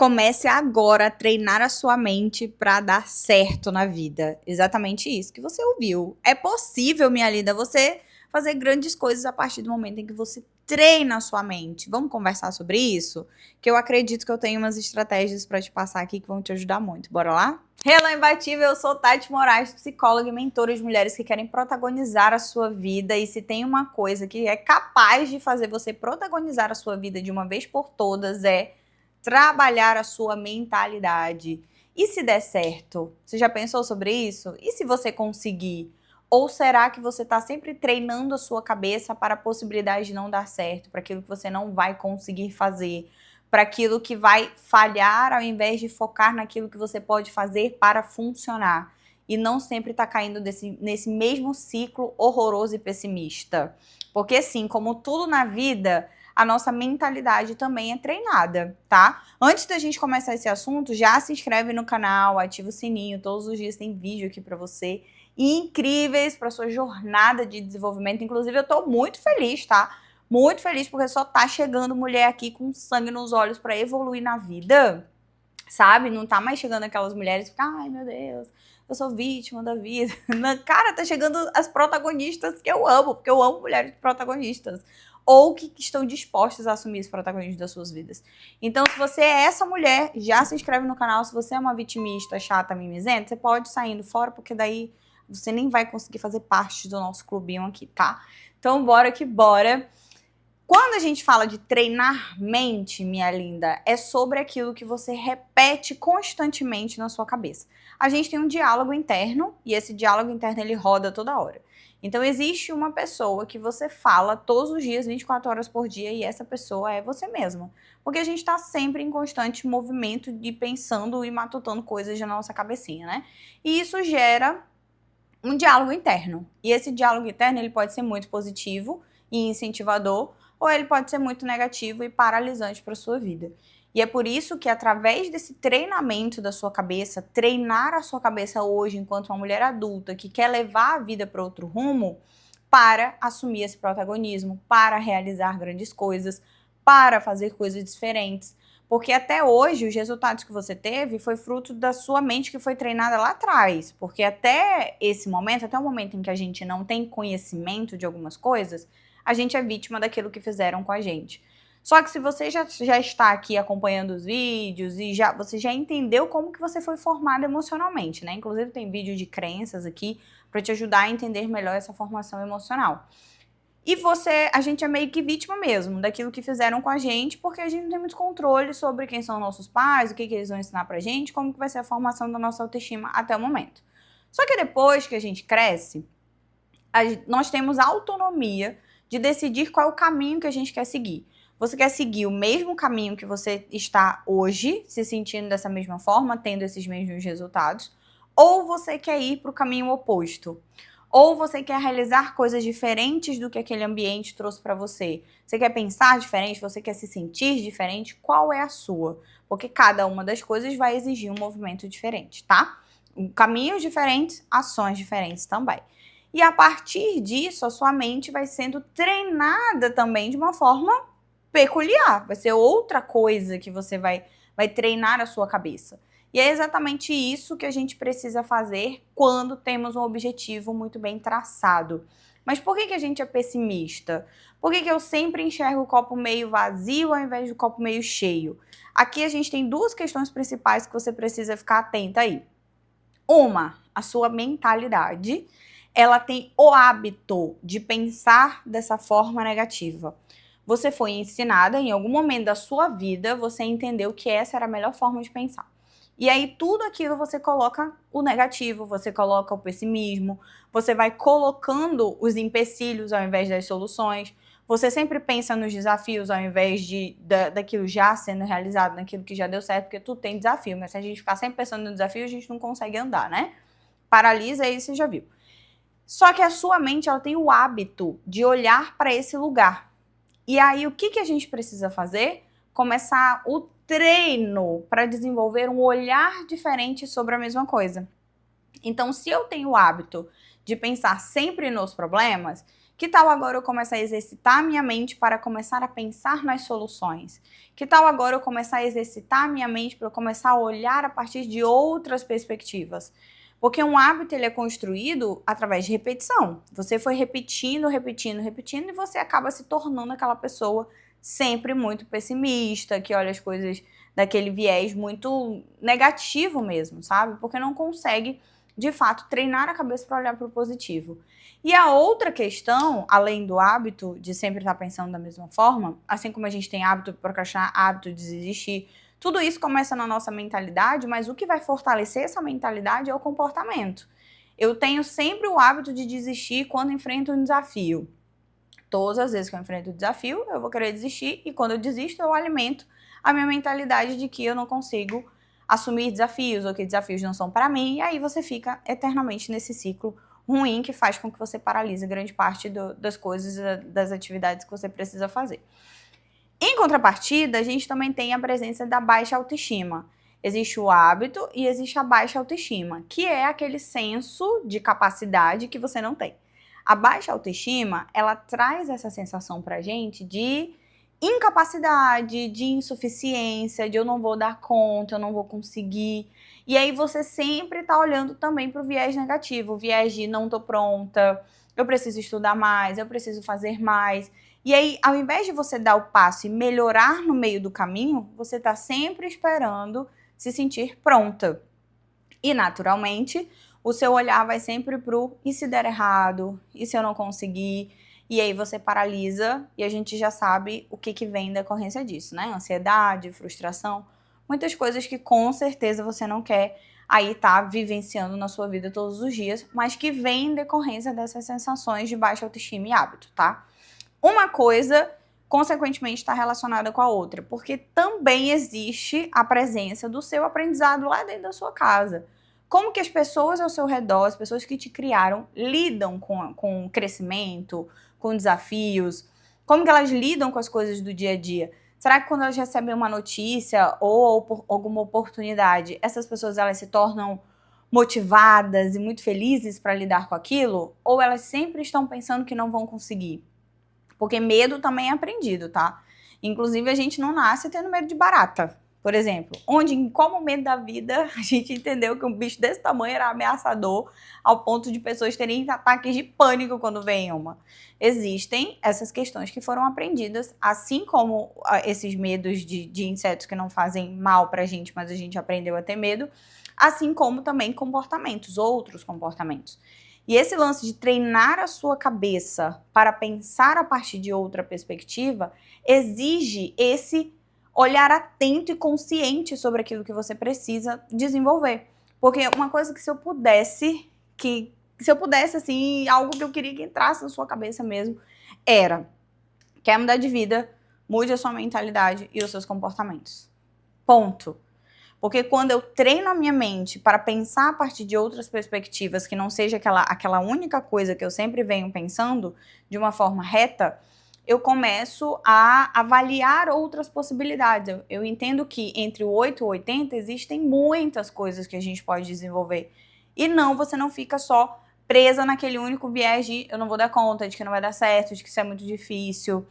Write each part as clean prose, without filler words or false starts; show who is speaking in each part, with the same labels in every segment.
Speaker 1: Comece agora a treinar a sua mente para dar certo na vida. Exatamente isso que você ouviu. É possível, minha linda, você fazer grandes coisas a partir do momento em que você treina a sua mente. Vamos conversar sobre isso? Que eu acredito que eu tenho umas estratégias para te passar aqui que vão te ajudar muito. Bora lá? Hello, imbatível! Eu sou Tati Moraes, psicóloga e mentora de mulheres que querem protagonizar a sua vida. E se tem uma coisa que é capaz de fazer você protagonizar a sua vida de uma vez por todas, é trabalhar a sua mentalidade. E se der certo? Você já pensou sobre isso? E se você conseguir? Ou será que você está sempre treinando a sua cabeça para a possibilidade de não dar certo, para aquilo que você não vai conseguir fazer, para aquilo que vai falhar, ao invés de focar naquilo que você pode fazer para funcionar? E não sempre está caindo nesse mesmo ciclo horroroso e pessimista. Porque sim, como tudo na vida, a nossa mentalidade também é treinada, tá? Antes da gente começar esse assunto, já se inscreve no canal, ativa o sininho, todos os dias tem vídeo aqui pra você, incríveis pra sua jornada de desenvolvimento. Inclusive, eu tô muito feliz, tá? Muito feliz porque só tá chegando mulher aqui com sangue nos olhos pra evoluir na vida, sabe? Não tá mais chegando aquelas mulheres que ficam, ai meu Deus, eu sou vítima da vida. Cara, tá chegando as protagonistas que eu amo, porque eu amo mulheres protagonistas, ou que estão dispostas a assumir esse protagonismo das suas vidas. Então, se você é essa mulher, já se inscreve no canal. Se você é uma vitimista, chata, mimizenta, você pode ir saindo fora, porque daí você nem vai conseguir fazer parte do nosso clubinho aqui, tá? Então, bora que bora. Quando a gente fala de treinar mente, minha linda, é sobre aquilo que você repete constantemente na sua cabeça. A gente tem um diálogo interno e esse diálogo interno ele roda toda hora. Então existe uma pessoa que você fala todos os dias, 24 horas por dia, e essa pessoa é você mesma. Porque a gente está sempre em constante movimento de pensando e matutando coisas na nossa cabecinha, né? E isso gera um diálogo interno. E esse diálogo interno ele pode ser muito positivo e incentivador, ou ele pode ser muito negativo e paralisante para a sua vida. E é por isso que, através desse treinamento da sua cabeça, treinar a sua cabeça hoje, enquanto uma mulher adulta que quer levar a vida para outro rumo, para assumir esse protagonismo, para realizar grandes coisas, para fazer coisas diferentes. Porque até hoje, os resultados que você teve foi fruto da sua mente que foi treinada lá atrás. Porque até esse momento, até o momento em que a gente não tem conhecimento de algumas coisas, a gente é vítima daquilo que fizeram com a gente. Só que se você já está aqui acompanhando os vídeos e você já entendeu como que você foi formado emocionalmente, né? Inclusive tem vídeo de crenças aqui para te ajudar a entender melhor essa formação emocional. E a gente é meio que vítima mesmo daquilo que fizeram com a gente, porque a gente não tem muito controle sobre quem são nossos pais, o que eles vão ensinar pra gente, como que vai ser a formação da nossa autoestima até o momento. Só que depois que a gente cresce, nós temos autonomia de decidir qual é o caminho que a gente quer seguir. Você quer seguir o mesmo caminho que você está hoje, se sentindo dessa mesma forma, tendo esses mesmos resultados, ou você quer ir para o caminho oposto? Ou você quer realizar coisas diferentes do que aquele ambiente trouxe para você? Você quer pensar diferente? Você quer se sentir diferente? Qual é a sua? Porque cada uma das coisas vai exigir um movimento diferente, tá? Caminhos diferentes, ações diferentes também. E a partir disso, a sua mente vai sendo treinada também de uma forma peculiar. Vai ser outra coisa que você vai treinar a sua cabeça. E é exatamente isso que a gente precisa fazer quando temos um objetivo muito bem traçado. Mas por que a gente é pessimista? Por que eu sempre enxergo o copo meio vazio ao invés do copo meio cheio? Aqui a gente tem duas questões principais que você precisa ficar atenta aí. Uma, a sua mentalidade. Ela tem o hábito de pensar dessa forma negativa. Você foi ensinada em algum momento da sua vida, você entendeu que essa era a melhor forma de pensar. E aí tudo aquilo você coloca o negativo, você coloca o pessimismo, você vai colocando os empecilhos ao invés das soluções, você sempre pensa nos desafios ao invés daquilo já sendo realizado, naquilo que já deu certo, porque tudo tem desafio, mas se a gente ficar sempre pensando no desafio, a gente não consegue andar, né? Paralisa, aí você já viu. Só que a sua mente, ela tem o hábito de olhar para esse lugar. E aí o que a gente precisa fazer? Começar o treino para desenvolver um olhar diferente sobre a mesma coisa. Então, se eu tenho o hábito de pensar sempre nos problemas, o Que tal agora eu começar a exercitar a minha mente para começar a pensar nas soluções? Que tal agora eu começar a exercitar a minha mente para eu começar a olhar a partir de outras perspectivas? Porque um hábito ele é construído através de repetição. Você foi repetindo, repetindo, repetindo e você acaba se tornando aquela pessoa sempre muito pessimista, que olha as coisas daquele viés muito negativo mesmo, sabe? Porque não consegue, de fato, treinar a cabeça para olhar para o positivo. E a outra questão, além do hábito de sempre estar pensando da mesma forma, assim como a gente tem hábito de procrastinar, hábito de desistir, tudo isso começa na nossa mentalidade, mas o que vai fortalecer essa mentalidade é o comportamento. Eu tenho sempre o hábito de desistir quando enfrento um desafio. Todas as vezes que eu enfrento o desafio, eu vou querer desistir, e quando eu desisto, eu alimento a minha mentalidade de que eu não consigo assumir desafios, ou que desafios não são para mim, e aí você fica eternamente nesse ciclo ruim que faz com que você paralise grande parte das coisas, das atividades que você precisa fazer. Em contrapartida, a gente também tem a presença da baixa autoestima. Existe o hábito e existe a baixa autoestima, que é aquele senso de capacidade que você não tem. A baixa autoestima, ela traz essa sensação pra gente de incapacidade, de insuficiência, de eu não vou dar conta, eu não vou conseguir. E aí você sempre tá olhando também pro viés negativo, o viés de não tô pronta, eu preciso estudar mais, eu preciso fazer mais. E aí, ao invés de você dar o passo e melhorar no meio do caminho, você tá sempre esperando se sentir pronta. E, naturalmente, o seu olhar vai sempre pro e se der errado, e se eu não conseguir, e aí você paralisa, e a gente já sabe o que vem em decorrência disso, né? Ansiedade, frustração, muitas coisas que com certeza você não quer aí tá vivenciando na sua vida todos os dias, mas que vem em decorrência dessas sensações de baixa autoestima e hábito, tá? Uma coisa consequentemente está relacionada com a outra, porque também existe a presença do seu aprendizado lá dentro da sua casa. Como que as pessoas ao seu redor, as pessoas que te criaram, lidam com o crescimento, com desafios? Como que elas lidam com as coisas do dia a dia? Será que quando elas recebem uma notícia ou alguma oportunidade, essas pessoas elas se tornam motivadas e muito felizes para lidar com aquilo? Ou elas sempre estão pensando que não vão conseguir? Porque medo também é aprendido, tá? Inclusive, a gente não nasce tendo medo de barata, por exemplo. Onde, em qual momento da vida, a gente entendeu que um bicho desse tamanho era ameaçador ao ponto de pessoas terem ataques de pânico quando vem uma. Existem essas questões que foram aprendidas, assim como esses medos de insetos que não fazem mal pra gente, mas a gente aprendeu a ter medo, assim como também comportamentos, outros comportamentos. E esse lance de treinar a sua cabeça para pensar a partir de outra perspectiva exige esse olhar atento e consciente sobre aquilo que você precisa desenvolver. Porque uma coisa que se eu pudesse, assim, algo que eu queria que entrasse na sua cabeça mesmo, era: quer mudar de vida, mude a sua mentalidade e os seus comportamentos. Ponto. Porque quando eu treino a minha mente para pensar a partir de outras perspectivas, que não seja aquela única coisa que eu sempre venho pensando de uma forma reta, eu começo a avaliar outras possibilidades. Eu entendo que entre o 8 e o 80 existem muitas coisas que a gente pode desenvolver. E não, você não fica só presa naquele único viés de eu não vou dar conta, de que não vai dar certo, de que isso é muito difícil.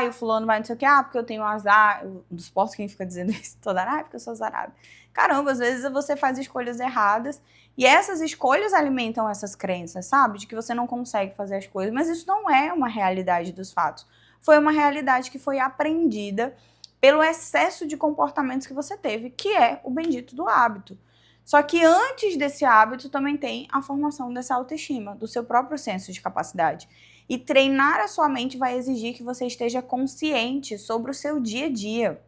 Speaker 1: O fulano vai não sei o que, porque eu tenho um azar. Eu não suporto quem fica dizendo isso toda hora, porque eu sou azarada. Caramba, às vezes você faz escolhas erradas e essas escolhas alimentam essas crenças, sabe? De que você não consegue fazer as coisas, mas isso não é uma realidade dos fatos. Foi uma realidade que foi aprendida pelo excesso de comportamentos que você teve, que é o bendito do hábito. Só que antes desse hábito também tem a formação dessa autoestima, do seu próprio senso de capacidade. E treinar a sua mente vai exigir que você esteja consciente sobre o seu dia a dia,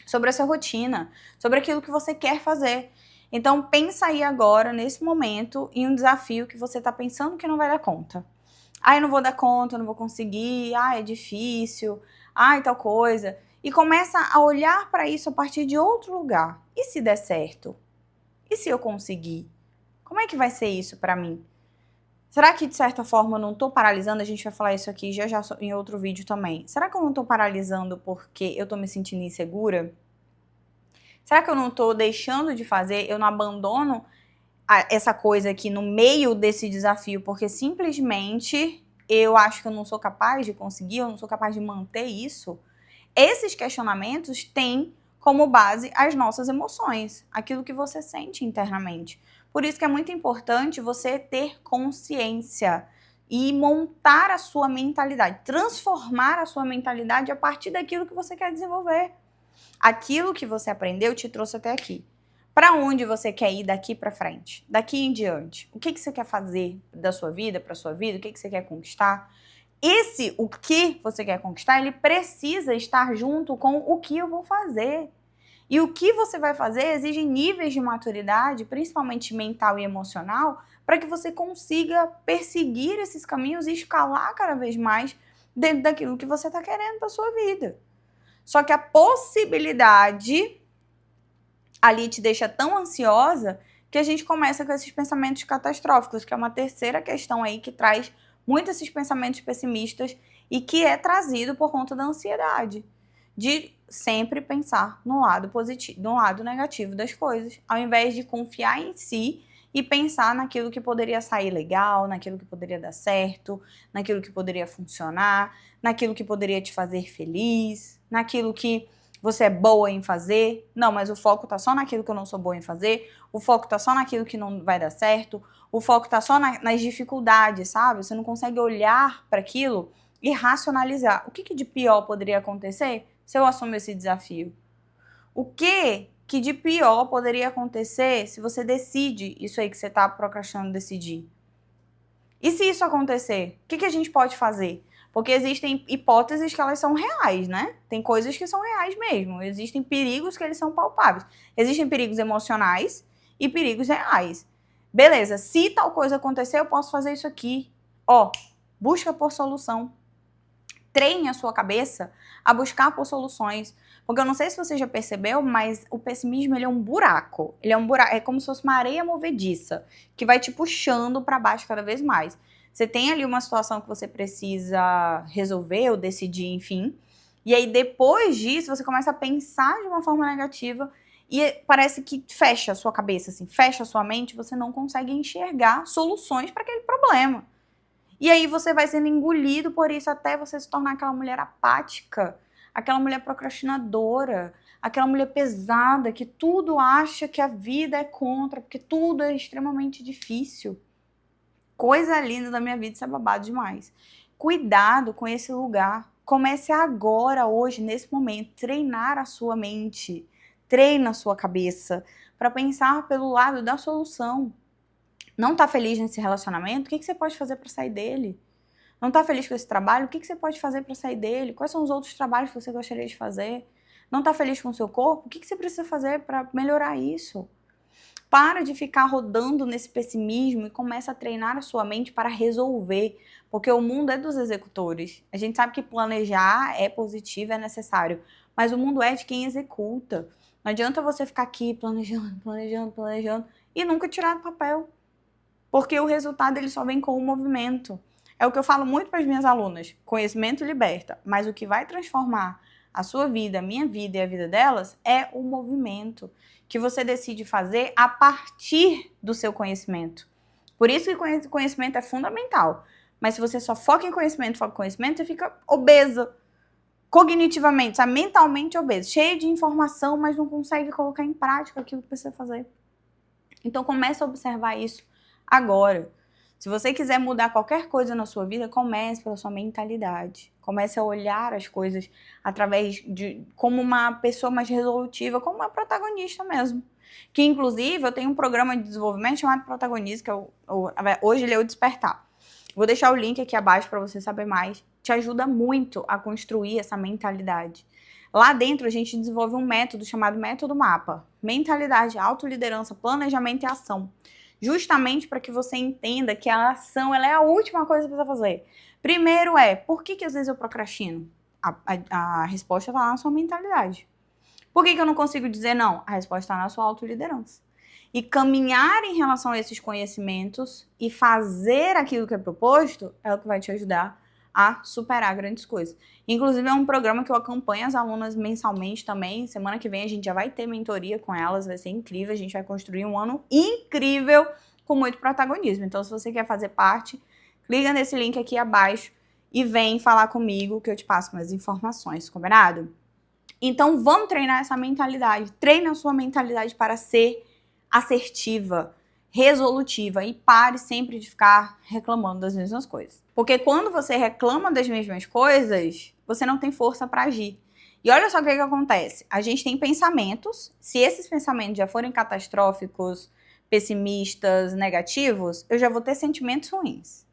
Speaker 1: sobre a sua rotina, sobre aquilo que você quer fazer. Então pensa aí agora, nesse momento, em um desafio que você está pensando que não vai dar conta. Eu não vou dar conta, eu não vou conseguir, é difícil, tal coisa. E começa a olhar para isso a partir de outro lugar. E se der certo? E se eu conseguir? Como é que vai ser isso para mim? Será que, de certa forma, eu não tô paralisando? A gente vai falar isso aqui já em outro vídeo também. Será que eu não tô paralisando porque eu tô me sentindo insegura? Será que eu não tô deixando de fazer? Eu não abandono essa coisa aqui no meio desse desafio porque simplesmente eu acho que eu não sou capaz de conseguir, eu não sou capaz de manter isso. Esses questionamentos têm como base as nossas emoções, aquilo que você sente internamente. Por isso que é muito importante você ter consciência e montar a sua mentalidade, transformar a sua mentalidade a partir daquilo que você quer desenvolver. Aquilo que você aprendeu te trouxe até aqui. Para onde você quer ir daqui para frente? Daqui em diante. O que você quer fazer da sua vida, para sua vida? O que você quer conquistar? O que você quer conquistar, ele precisa estar junto com o que eu vou fazer. E o que você vai fazer exige níveis de maturidade, principalmente mental e emocional, para que você consiga perseguir esses caminhos e escalar cada vez mais dentro daquilo que você está querendo para sua vida. Só que a possibilidade ali te deixa tão ansiosa que a gente começa com esses pensamentos catastróficos, que é uma terceira questão aí que traz muitos esses pensamentos pessimistas e que é trazido por conta da ansiedade, de sempre pensar no lado positivo, no lado negativo das coisas, ao invés de confiar em si e pensar naquilo que poderia sair legal, naquilo que poderia dar certo, naquilo que poderia funcionar, naquilo que poderia te fazer feliz, naquilo que você é boa em fazer. Não, mas o foco tá só naquilo que eu não sou boa em fazer, o foco tá só naquilo que não vai dar certo, o foco tá só nas dificuldades, sabe? Você não consegue olhar para aquilo e racionalizar. O que de pior poderia acontecer se eu assumir esse desafio? O que de pior poderia acontecer se você decide isso aí que você tá procrastinando decidir? E se isso acontecer, o que a gente pode fazer? Porque existem hipóteses que elas são reais, né? Tem coisas que são reais mesmo. Existem perigos que eles são palpáveis. Existem perigos emocionais e perigos reais. Beleza, se tal coisa acontecer, eu posso fazer isso aqui. Ó, busca por solução. Treine a sua cabeça a buscar por soluções. Porque eu não sei se você já percebeu, mas o pessimismo, ele é um buraco. Ele é um buraco, é como se fosse uma areia movediça, que vai te puxando para baixo cada vez mais. Você tem ali uma situação que você precisa resolver ou decidir, enfim. E aí, depois disso, você começa a pensar de uma forma negativa e parece que fecha a sua cabeça, assim, fecha a sua mente, você não consegue enxergar soluções para aquele problema. E aí você vai sendo engolido por isso até você se tornar aquela mulher apática, aquela mulher procrastinadora, aquela mulher pesada que tudo acha que a vida é contra, porque tudo é extremamente difícil. Coisa linda da minha vida, isso é babado demais. Cuidado com esse lugar. Comece agora, hoje, nesse momento, treinar a sua mente, treina a sua cabeça para pensar pelo lado da solução. Não tá feliz nesse relacionamento? O que você pode fazer para sair dele? Não tá feliz com esse trabalho? O que você pode fazer para sair dele? Quais são os outros trabalhos que você gostaria de fazer? Não tá feliz com o seu corpo? O que você precisa fazer para melhorar isso? Para de ficar rodando nesse pessimismo e começa a treinar a sua mente para resolver, porque o mundo é dos executores. A gente sabe que planejar é positivo, é necessário, mas o mundo é de quem executa. Não adianta você ficar aqui planejando e nunca tirar do papel, porque o resultado ele só vem com o movimento. É o que eu falo muito para as minhas alunas, conhecimento liberta, mas o que vai transformar a sua vida, a minha vida e a vida delas é o movimento que você decide fazer a partir do seu conhecimento. Por isso que conhecimento é fundamental. Mas se você só foca em conhecimento, você fica obesa, cognitivamente, sabe? Mentalmente obesa, cheia de informação, mas não consegue colocar em prática aquilo que precisa fazer. Então comece a observar isso agora. Se você quiser mudar qualquer coisa na sua vida, comece pela sua mentalidade. Comece a olhar as coisas através de como uma pessoa mais resolutiva, como uma protagonista mesmo. Que, inclusive, eu tenho um programa de desenvolvimento chamado Protagonista, que hoje ele é o Despertar. Vou deixar o link aqui abaixo para você saber mais. Te ajuda muito a construir essa mentalidade. Lá dentro, a gente desenvolve um método chamado Método Mapa. Mentalidade, autoliderança, planejamento e ação. Justamente para que você entenda que a ação ela é a última coisa que você precisa fazer. Primeiro por que às vezes eu procrastino? A resposta está na sua mentalidade. Por que eu não consigo dizer não? A resposta está na sua autoliderança. E caminhar em relação a esses conhecimentos e fazer aquilo que é proposto é o que vai te ajudar a superar grandes coisas. Inclusive, é um programa que eu acompanho as alunas mensalmente também. Semana que vem a gente já vai ter mentoria com elas, vai ser incrível. A gente vai construir um ano incrível com muito protagonismo. Então, se você quer fazer parte, clica nesse link aqui abaixo e vem falar comigo que eu te passo mais informações, combinado? Então vamos treinar essa mentalidade. Treine a sua mentalidade para ser assertiva, resolutiva e pare sempre de ficar reclamando das mesmas coisas. Porque quando você reclama das mesmas coisas, você não tem força para agir. E olha só o que acontece. A gente tem pensamentos, se esses pensamentos já forem catastróficos, pessimistas, negativos, eu já vou ter sentimentos ruins.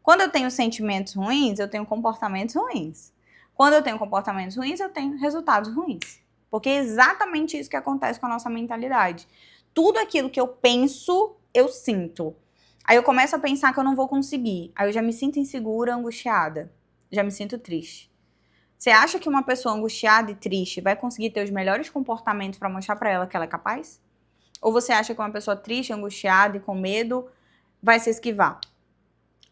Speaker 1: Quando eu tenho sentimentos ruins, eu tenho comportamentos ruins. Quando eu tenho comportamentos ruins, eu tenho resultados ruins. Porque é exatamente isso que acontece com a nossa mentalidade. Tudo aquilo que eu penso, eu sinto. Aí eu começo a pensar que eu não vou conseguir. Aí eu já me sinto insegura, angustiada. Já me sinto triste. Você acha que uma pessoa angustiada e triste vai conseguir ter os melhores comportamentos para mostrar para ela que ela é capaz? Ou você acha que uma pessoa triste, angustiada e com medo vai se esquivar?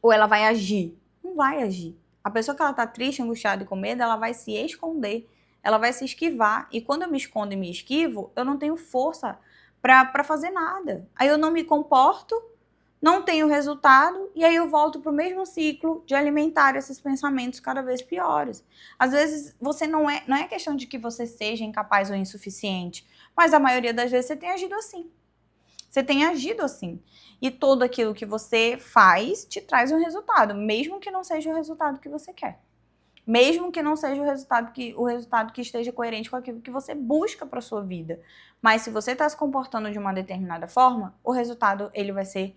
Speaker 1: Ou ela vai agir? Não vai agir. A pessoa que ela tá triste, angustiada e com medo, ela vai se esconder. Ela vai se esquivar. E quando eu me escondo e me esquivo, eu não tenho força para fazer nada. Aí eu não me comporto, não tenho resultado, e aí eu volto pro mesmo ciclo de alimentar esses pensamentos cada vez piores. Às vezes, você não é questão de que você seja incapaz ou insuficiente, mas a maioria das vezes você tem agido assim. Você tem agido assim. E tudo aquilo que você faz te traz um resultado, mesmo que não seja o resultado que você quer. Mesmo que não seja o resultado que esteja coerente com aquilo que você busca para sua vida. Mas se você está se comportando de uma determinada forma, o resultado ele vai ser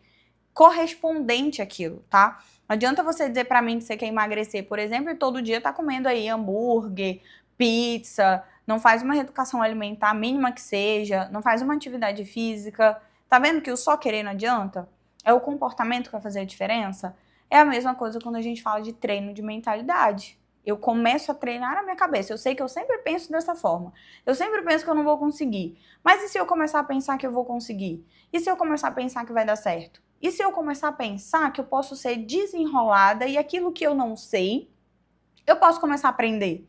Speaker 1: correspondente àquilo, tá? Não adianta você dizer para mim que você quer emagrecer, por exemplo, e todo dia tá comendo aí hambúrguer, pizza, não faz uma reeducação alimentar mínima que seja, não faz uma atividade física. Tá vendo que o só querer não adianta? É o comportamento que vai fazer a diferença? É a mesma coisa quando a gente fala de treino de mentalidade. Eu começo a treinar a minha cabeça. Eu sei que eu sempre penso dessa forma. Eu sempre penso que eu não vou conseguir. Mas e se eu começar a pensar que eu vou conseguir? E se eu começar a pensar que vai dar certo? E se eu começar a pensar que eu posso ser desenrolada e aquilo que eu não sei, eu posso começar a aprender?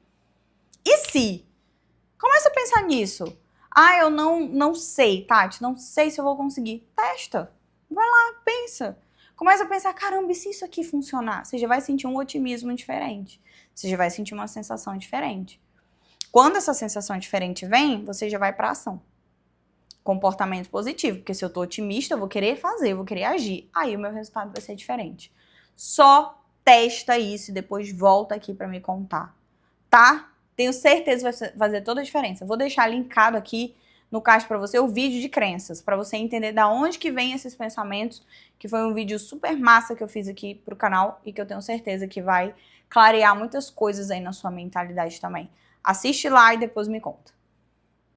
Speaker 1: E se? Começa a pensar nisso. Ah, eu não sei, Tati, não sei se eu vou conseguir. Testa. Vai lá, pensa. Começa a pensar, caramba, e se isso aqui funcionar? Você já vai sentir um otimismo diferente. Você já vai sentir uma sensação diferente. Quando essa sensação diferente vem, você já vai para ação. Comportamento positivo, porque se eu tô otimista, eu vou querer fazer, eu vou querer agir. Aí o meu resultado vai ser diferente. Só testa isso e depois volta aqui para me contar, tá? Tenho certeza que vai fazer toda a diferença. Vou deixar linkado aqui no card para você o vídeo de crenças, para você entender da onde que vem esses pensamentos, que foi um vídeo super massa que eu fiz aqui pro canal e que eu tenho certeza que vai clarear muitas coisas aí na sua mentalidade também. Assiste lá e depois me conta.